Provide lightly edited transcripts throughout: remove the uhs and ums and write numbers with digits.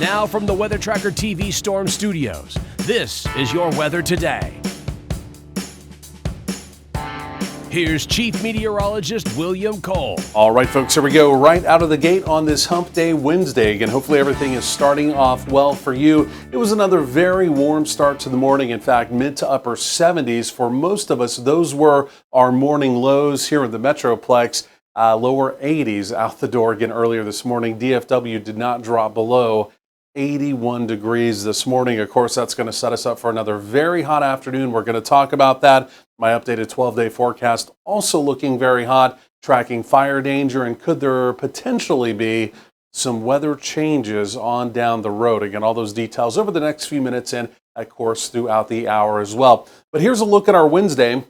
Now from the Weather Tracker TV Storm Studios, this is your weather today. Here's Chief Meteorologist William Cole. All right, folks, here we go. Right out of the gate on this Hump Day Wednesday. Again, hopefully everything is starting off well for you. It was another very warm start to the morning. In fact, mid to upper 70s for most of us. Those were our morning lows here in the Metroplex. Lower 80s out the door again earlier this morning. DFW did not drop below 81 degrees this morning. Of course, that's going to set us up for another very hot afternoon. We're going to talk about that. My updated 12-day forecast also looking very hot, tracking fire danger, and could there potentially be some weather changes on down the road? Again, all those details over the next few minutes and, of course, throughout the hour as well. But here's a look at our Wednesday.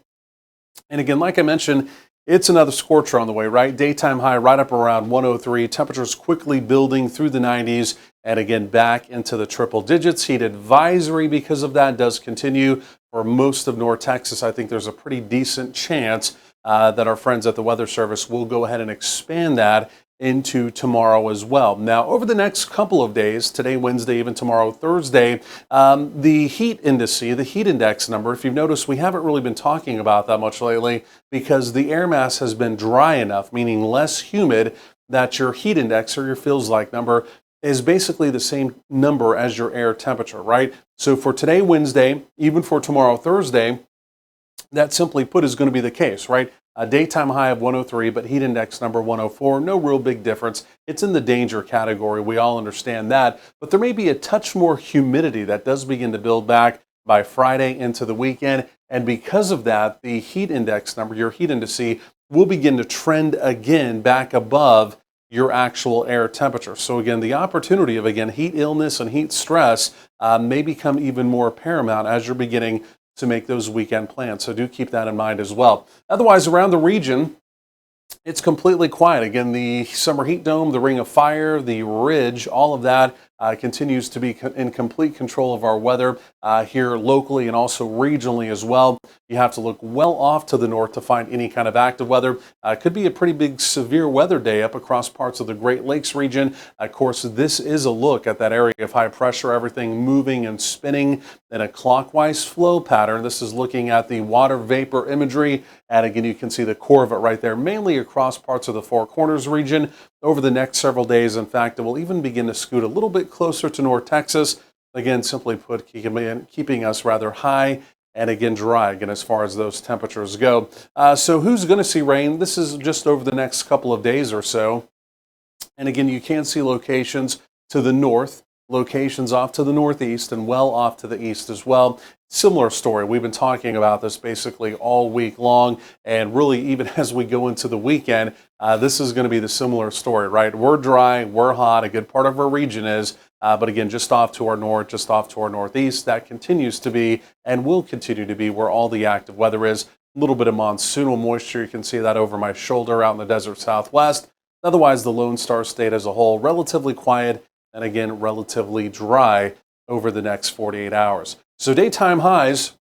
And again, like I mentioned, it's another scorcher on the way, right? Daytime high right up around 103. Temperatures quickly building through the 90s and again back into the triple digits. Heat advisory because of that does continue for most of North Texas. I think there's a pretty decent chance that our friends at the Weather Service will go ahead and expand that into tomorrow as well. Now, over the next couple of days, today, Wednesday, even tomorrow, Thursday, the heat index number, if you've noticed, we haven't really been talking about that much lately because the air mass has been dry enough, meaning less humid, that your heat index or your feels like number is basically the same number as your air temperature, right? So for today, Wednesday, even for tomorrow, Thursday, that simply put is going to be the case, right? A daytime high of 103, but heat index number 104. No real big difference. It's in the danger category. We all understand that. But there may be a touch more humidity that does begin to build back by Friday into the weekend. And because of that, the heat index number, your heat indice, will begin to trend again back above your actual air temperature. So again, the opportunity of, heat illness and heat stress may become even more paramount as you're beginning to make those weekend plans. So do keep that in mind as well. Otherwise, around the region, it's completely quiet. Again, the summer heat dome, the ring of fire, the ridge, all of that continues to be in complete control of our weather here locally and also regionally as well. You have to look well off to the north to find any kind of active weather. Could be a pretty big severe weather day up across parts of the Great Lakes region. Of course, this is a look at that area of high pressure, everything moving and spinning in a clockwise flow pattern. This is looking at the water vapor imagery. And again, you can see the core of it right there, mainly across parts of the Four Corners region. Over the next several days, in fact, it will even begin to scoot a little bit closer to North Texas. Again, simply put, keeping us rather high and again dry again as far as those temperatures go. So who's going to see rain? This is just over the next couple of days or so. And again, you can see locations to the north, locations off to the northeast, and well off to the east as well. Similar story. We've been talking about this basically all week long, and really even as we go into the weekend, this is going to be the similar story, right? We're dry, we're hot, a good part of our region is, but again, just off to our north, just off to our northeast, that continues to be and will continue to be where all the active weather is. A little bit of monsoonal moisture, you can see that over my shoulder out in the desert southwest. Otherwise, the Lone Star State as a whole, relatively quiet and again, relatively dry over the next 48 hours. So daytime highs,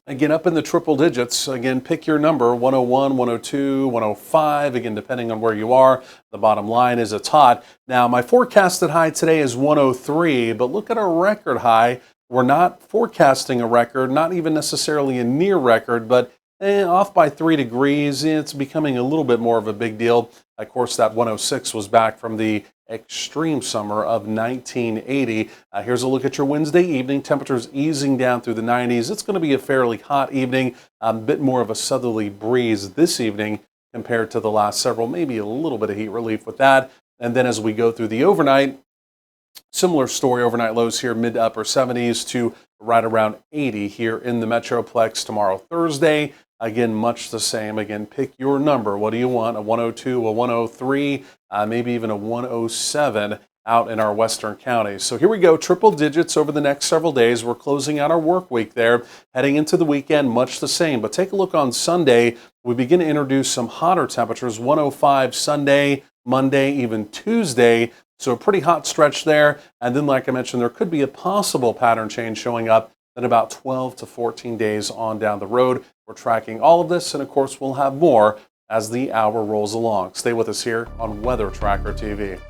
again, up in the triple digits. Again, pick your number, 101, 102, 105, again, depending on where you are. The bottom line is it's hot. Now, my forecasted high today is 103, but look at our record high. We're not forecasting a record, not even necessarily a near record, but off by 3 degrees. It's becoming a little bit more of a big deal. Of course, that 106 was back from the extreme summer of 1980. Here's a look at your Wednesday evening. Temperatures easing down through the 90s. It's going to be a fairly hot evening, a bit more of a southerly breeze this evening compared to the last several, maybe a little bit of heat relief with that. And then as we go through the overnight, similar story, overnight lows here, mid to upper 70s to right around 80 here in the Metroplex tomorrow, Thursday. Again, much the same. Again, pick your number. What do you want? A 102, a 103, maybe even a 107 out in our western counties. So here we go, triple digits over the next several days. We're closing out our work week there, heading into the weekend, much the same. But take a look on Sunday. We begin to introduce some hotter temperatures, 105 Sunday, Monday, even Tuesday. So a pretty hot stretch there. And then, like I mentioned, there could be a possible pattern change showing up in about 12 to 14 days on down the road. We're tracking all of this, and of course, we'll have more as the hour rolls along. Stay with us here on Weather Tracker TV.